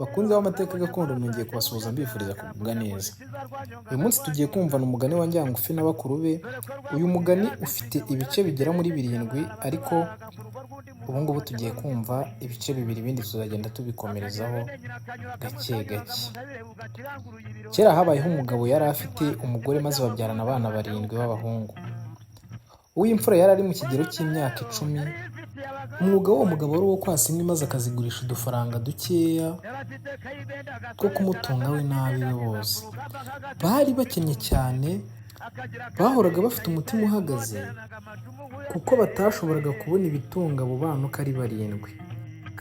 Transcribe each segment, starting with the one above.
Bakunze b'amateka gakondo nongeye kubasuhuza mbifuriza kugubwa neza. Uyu munsi tugiye kumvana umugani wa Njyangufi na bakuru be. Uyu mugani ufite ibice bigera muri 7 ariko ubu ngubu tugiye kumva ibice 2 ibindi tuzagenda tubikomerezaho gake gake. Kera habayeho umugabo yari afite umugore maze babyarana abana 7 b'abahungu. Uw'imfura yari ari mu kigero cy'imyaka 10. Umwuga w'uwo mugabo wari uwo kwasa inkwi maze akazigurisha udufaranga dukeya two kumutunga we n'abiwe bose. Bari bakennye cyane, bahoraga bafite umutima uhagaze kuko batashoboraga kubona ibitunga abo bana uko ari 7,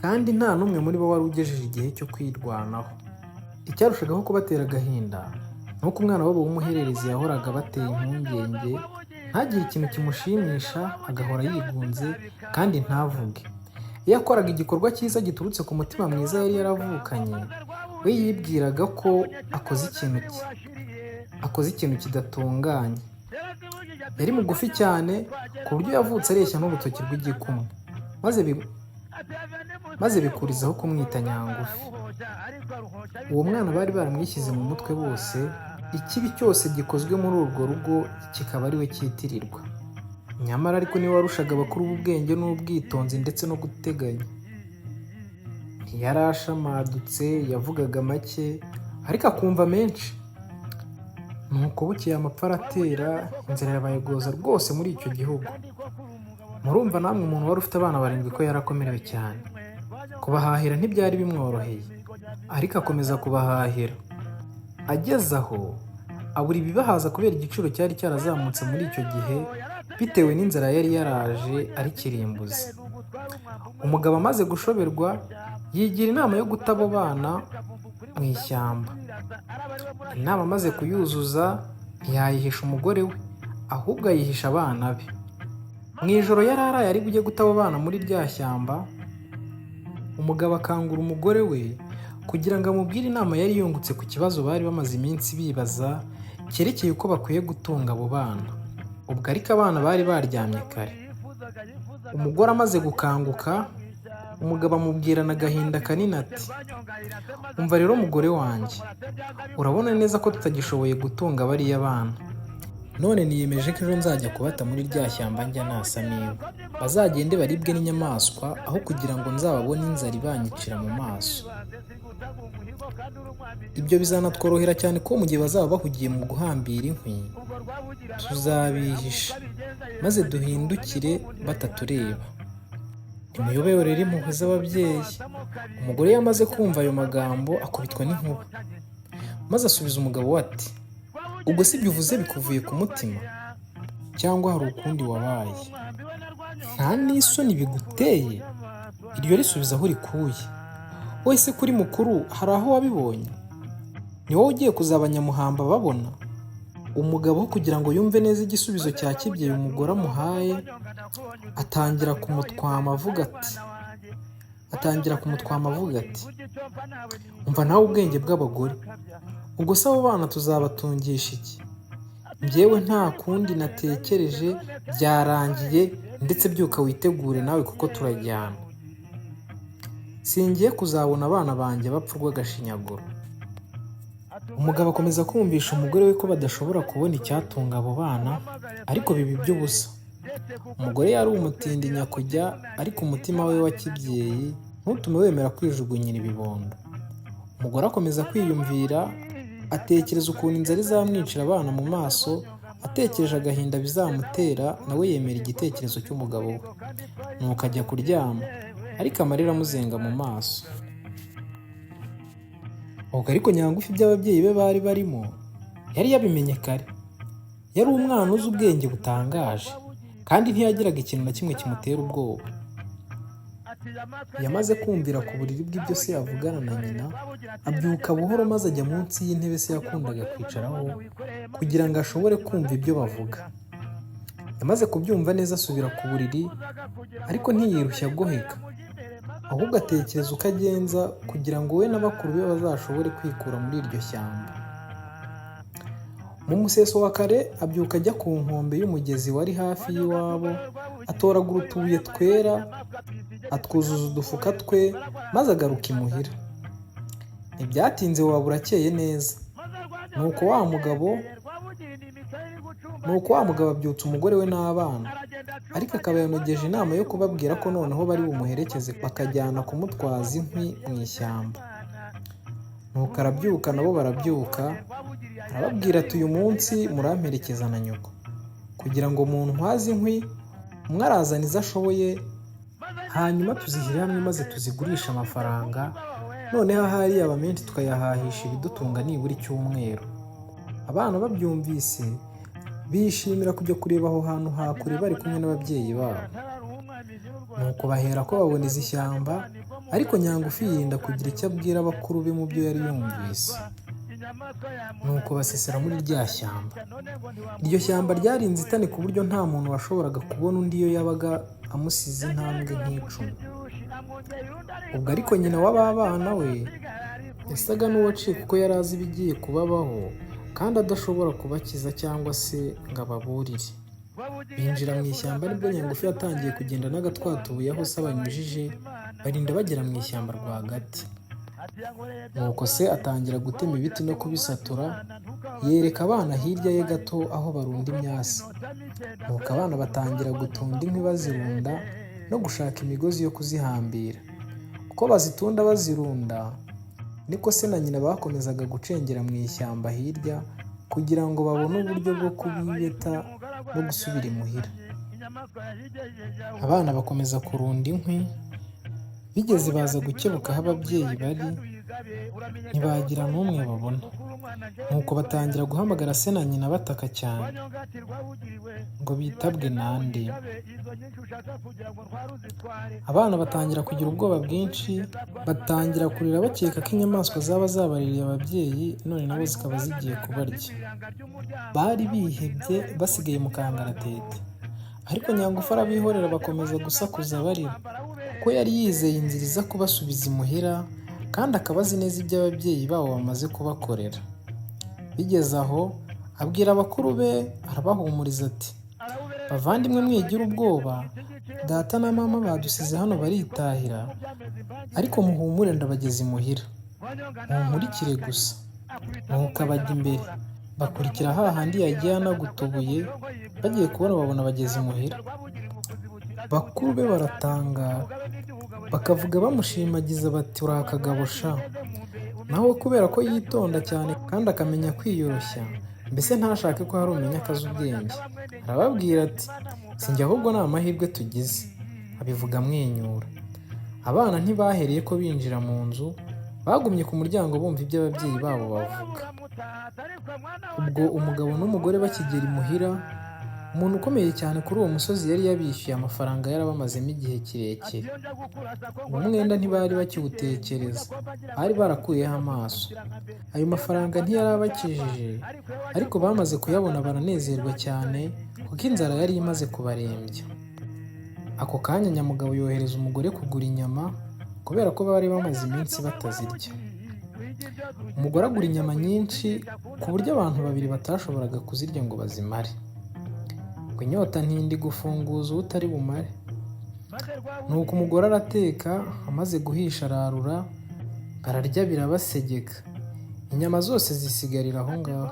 kandi nta n'umwe muri bo wari ugejeje igihe cyo kwirwanaho. Icyarushagaho kubatera agahinda ni uko umwana wabo w'umuhererezi yahoraga bateye impungenge, ntagire ikintu kimushimisha, agahora yigunze kandi ntavuge. Iyo akoraga igikorwa cyiza giturutse ku mutima mwiza yari yaravukanye, we yibwiraga ko akoze ikintu kidatunganye. Yari mugufi cyane ku buryo yavutse areshya n'urutoki rw'igikumwe, maze bikurizaho kumwita Nyangufi. Uwo mwana bari baramwishyize mu mutwe bose, ikibi cyose gikozwe muri urwo rugo kikaba ari we cyitirirwa. Nyamara ariko niwe warushaga abakuru ubwenge n'ubwitonzi ndetse no guteganya. Ntiyari ashamadutse, yavugaga make ariko akumva menshi. Nuko bukeye amapfa aratera, inzara irabayogoza rwose muri icyo gihugu. Murumva namwe umuntu wari ufite abana 7 ko yarakomerewe cyane. Kubahahira ntibyari bimworoheye, ariko akomeza kubahahira. Ageze aho abura ibibahaza kubera igiciro cyari cyarazamutse muri icyo gihe bitewe n'inzara yari yaraje ari kirimbuzi. Umugabo amaze gushoberwa yigira inama yo guta abo bana mu ishyamba. Inama amaze kuyuzuza ntiyayihisha umugore we, ahubwo ayihisha abana be. Mu ijoro yari araye ari bujye guta abo bana muri rya shyamba, umugabo akangura umugore we kugira ngo amubwire inama yari yungutse ku kibazo bari bamaze iminsi bibaza cyerekeye uko bakwiye gutunga abo bana. Ubwo ariko abana bari baryamye kare. Umugore amaze gukanguka, umugabo amubwirana agahinda kanini ati, umva rero mugore wanjye, urabona neza ko tutagishoboye gutunga bariya bana. None niyemeje ko ejo nzajya kubata muri rya shyamba njya nasa niba bazagende baribwe n'inyamaswa aho kugira ngo nzababone inzara ibanyicira mu maso. Ibyo bizanatworohera cyane ko mu gihe bazaba bahugiye mu guhambira inkwi tuzabihisha maze duhindukire batatureba. Nimuyobere rero impuhwe z'ababyeyi. Umugore yamaze kumva ayo magambo akubitwa n'inkuba, maze asubiza umugabo we ati, ubwo si ibyo uvuze bikuvuye ku mutima cyangwa hari ukundi wabaye? Nta n'isoni biguteye? Iryo risubiza aho rikuye. Wese kuri mukuru hari aho wabibonye? Ni wowe ugiye kuzaba nyamuhamba babona? Umugabo kugira ngo yumve neza igisubizo cya kibyeyi umugore amuhaye, atangira kumutwama avuga ati, umva nawe ubwenge bw'abagore, ubwo se abo bana tuzabatungisha iki? Njyewe nta kundi natekereje, byarangiye, ndetse byuka witegure nawe kuko turajyana. Singiye kuzabona abana banjye bapfa urw'agashinyaguro. Umugabo akomeza kumvisha umugore we ko badashobora kubona icyatunga abo bana, ariko biba iby'ubusa. Umugore yari umutindi nyakujya, ariko umutima we wa kibyeyi ntutume wemera kwijugunyira ibibondo. Umugore akomeza kwiyumvira, atekereza ukuntu inzara izamwicira abana mu maso, atekereje agahinda bizamutera, nawe yemera igitekerezo cy'umugabo we. Nuko ajya kuryama, ariko amarira amuzenga mu maso. Ubwo ariko Nyangufi by'ababyeyi be bari barimo yari yabimenye kare. Yari umwana uzi ubwenge butangaje, kandi ntiyagiraga ikintu na kimwe kimutera ubwoba. Yamaze kumvira ku buriri bw'ibyo se yavugana na nyina, abyuka buhoro maze ajya munsi y'intebe se yakundaga kwicaraho kugira ngo ashobore kumva ibyo bavuga. Yamaze kubyumva neza asubira ku buriri, ariko ntiyirushya agoheka, ahubwo atekereza uko agenza kugira ngo we na bakuru be bazashobore kwikura muri iryo shyamba. Mu museso wa kare abyuka ajya ku nkombe y'umugezi wari hafi y'iwabo, atoragura utubuye twera, atwuzuza udufuka twe, maze agaruka imuhira. Ntibyatinze waba urakeye neza. Nuko wa mugabo abyutsa umugore we n'abana, ariko akaba yanogeje inama yo kubabwira ko noneho bari bumuherekeze bakajyana kumutwaza inkwi mu ishyamba. Nuko arabyuka nabo barabyuka, arababwira ati uyu munsi muramperekeza na nyoko, kugira ngo muntwaze inkwi, umwe arazana izo ashoboye, hanyuma tuzishyire hamwe maze tuzigurishe amafaranga, noneho ahari aba menshi tukayahahisha ibidutunga nibura icyumweru. Abana babyumvise bishimira kujya kureba aho hantu hakure bari kumwe n'ababyeyi babo. Nuko bahera ko babona izi shyamba, ariko Nyangufi yirinda kugira icyo abwira abakuru be mu byo yari yumvise. Nuko basesera muri rya shyamba. Iryo shyamba ryari inzitane ku buryo nta muntu washoboraga kubona undi iyo yabaga amusize intambwe nk'icumi. Ubwo ariko nyina w'aba bana we yasaga n'uwaciye kuko yari azi ibigiye kubabaho kandi adashobora kubakiza cyangwa se ngo ababurire. Binjira mu ishyamba nibwo Nyangufi yatangiye kugenda n'agatwatubuye aho se abanyujije, barinda bagera mu ishyamba rwagati. Nuko se atangira gutema ibiti no kubisatura, yereka abana hirya ye gato aho barunda imyasi. Nuko abana batangira gutunda inkwi bazirunda no gushaka imigozi yo kuzihambira. Uko bazitunda bazirunda, niko se na nyina bakomezaga gucengera mu ishyamba hirya kugira ngo babone uburyo bwo kubibeta no gusubira imuhira. Abana bakomeza kurunda inkwi, bigeze baza gukebuka aho ababyeyi bari, ntibagira n'umwe babona. Nuko batangira guhamagara se na nyina bataka cyane ngo bitabwe nande. Abana batangira kugira ubwoba bwinshi, batangira kurira bakeka ko inyamaswa zaba zabaririye ababyeyi none nabo zikaba zigiye kubarya. Bari bihebye basigaye mu kangaratete, ariko Nyangufi arabihorera bakomeza gusakuza barira, kuko yari yizeye inzira iza kubasubiza imuhira kandi akaba azi neza ibyo ababyeyi babo bamaze kubakorera. Bigeze aho abwira abakuru be arabahumuriza ati, bavandimwe mwigira ubwoba, data na mama badusize hano baritahira, ariko muhumure ndabageza imuhira, munkurikire gusa. Nuko abajya imbere, bakurikira hahandi yagiye anagutubuye, bagiye kubona babona bageze imuhira. Bakuru be baratangara, bakavuga bamushimagiza bati uri akagabo sha. Nawe kubera ko yitonda cyane kandi akamenya kwiyoroshya, mbese ntashake ko hari umenya akazi ubwenge, arababwira ati sinjye ahubwo ni amahirwe tugize. Abivuga amwenyura. Abana ntibahereye ko binjira mu nzu, bagumye ku muryango bumva ibyo ababyeyi babo bavuga. Ubwo umugabo n'umugore bakigera imuhira, umuntu ukomeye cyane kuri uwo musozi yari yabishyuye amafaranga yarabamazemo igihe kirekire. Uwo mwenda ntibari bakiwutekereza, bari barakuyeho amaso. Ayo mafaranga ntiyarabakijije, ariko bamaze kuyabona baranezerwa cyane kuko inzara yari imaze kubarembya. Ako kanya Nyamugabo yohereza umugore kugura inyama kubera ko bari bamaze iminsi batazirya. Umugore agura inyama nyinshi ku buryo abantu babiri batashoboraga kuzirya ngo bazimare. Inyota ntindi gufunguza utari bumare. Nuko umugore arateka, amaze guhisha ararura, bararya birabasegeka. Inyama zose zisigarira aho ngaho,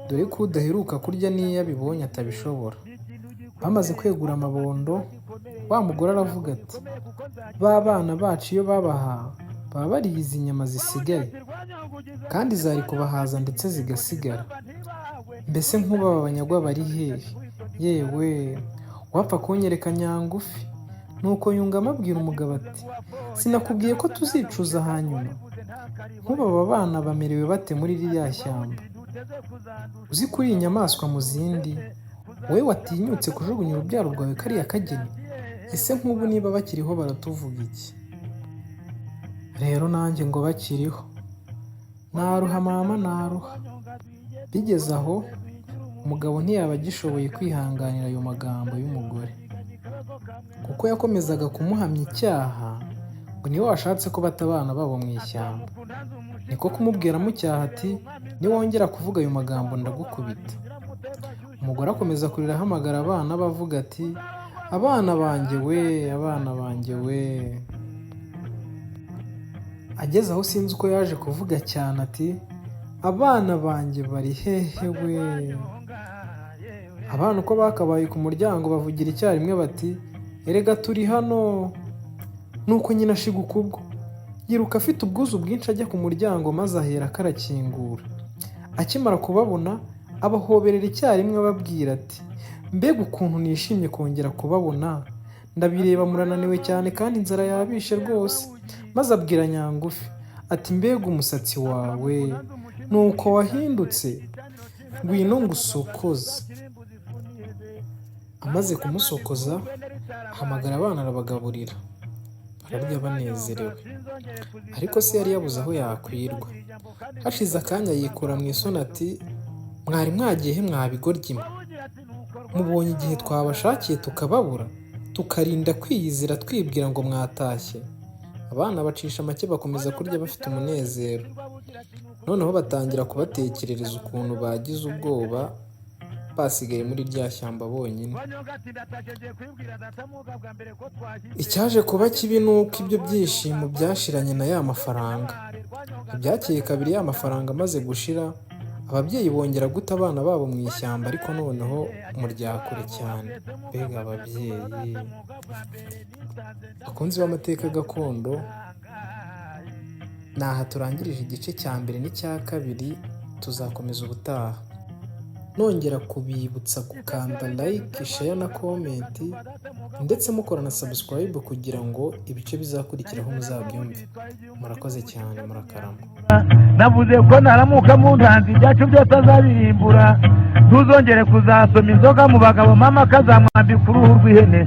dore ko udaheruka kurya n'iyo abibonye atabishobora. Bamaze kwegura amabondo, wa mugore aravuga ati, ba bana bacu iyo babaha baba bariye izi nyama zisigaye, kandi zari kubahaza ndetse zigasigara. Mbese nk'ubu aba banyagwa bari hehe? Yewe wapfa kunyereka Nyangufi. Nuko yungamo abwira umugabo ati, sinakubwiye ko tuzicuza hanyuma? Nk'ubu aba bana bamerewe bate muri ririya shyamba? Uzi ko uri inyamaswa mu zindi, wowe watinyutse kujugunya urubyaro rwawe kariya kageni? Ese nk'ubu niba bakiriho baratuvuga iki? Rero nanjye ngo bakiriho naruha mama naruha. Bigeze aho umugabo ntiyaba agishoboye kwihanganira ayo magambo y'umugore, kuko yakomezaga kumuhamya icyaha ngo niwe washatse ko bata abana babo mu ishyamba. Niko kumubwira amucyaha ati, niwongera kuvuga ayo magambo ndagukubita. Umugore akomeza kurira ahamagara abana bavuga ati, abana banjye we, abana banjye we. ageze aho sinzi uko yaje kuvuga cyane ati abana banjye bari hehe we. Abana uko bakabaye ku muryango bavugira icyarimwe bati erega turi hano. Nuko nyina ashiguka ubwo yiruka afite ubwuzu bwinshi ajya ku muryango maze ahera karakingura. Akimara kubabona abahoberera icyarimwe ababwira ati mbega ukuntu nishimye kongera kubabona, ndabireba murananiwe cyane kandi inzara yabishe rwose. Maze abwira Nyangufi ati mbega umusatsi wawe nuko wahindutse, ngwino ngusokoze. Amaze kumusokoza ahamagara abana arabagaburira, bararya banezerewe. Ariko se yari yabuze aho yakwirwa. Hashize akanya yikura mu isoni ati mwari mwagiye he mwabigoryi mwe? Mubonye igihe twabashakiye tukababura, tukarinda kwiyizira twibwira ngo mwatashye. Abana bacisha make bakomeza kurya bafite umunezero. Noneho batangira kubatekerereza ukuntu bagize ubwoba basigaye muri rya shyamba bonyine. Icyaje kuba kibi ni uko ibyo byishimo byashiranye na ya mafaranga. Ibyakeye kabiri ya mafaranga amaze gushira, ababyeyi bongera guta abana babo mu ishyamba, ariko noneho mu ryakure cyane. Mbega ababyeyi bakunzi b'amateka gakondo, naha turangirije igice cya mbere n'icya kabiri. Tuzakomeza ubutaha, nongera kubibutsa gukanda like, share na comment, ndetse mukora na subscribe kugira ngo ibice bizakurikiraho muzabyumve. Murakoze cyane, murakarama. Navuze ko naramuka mu ntanzi ibyacu byose azabirimbura, ntuzongere kuzasoma inzoga mu bagabo mama kazamwambika uruhu rw'ihene.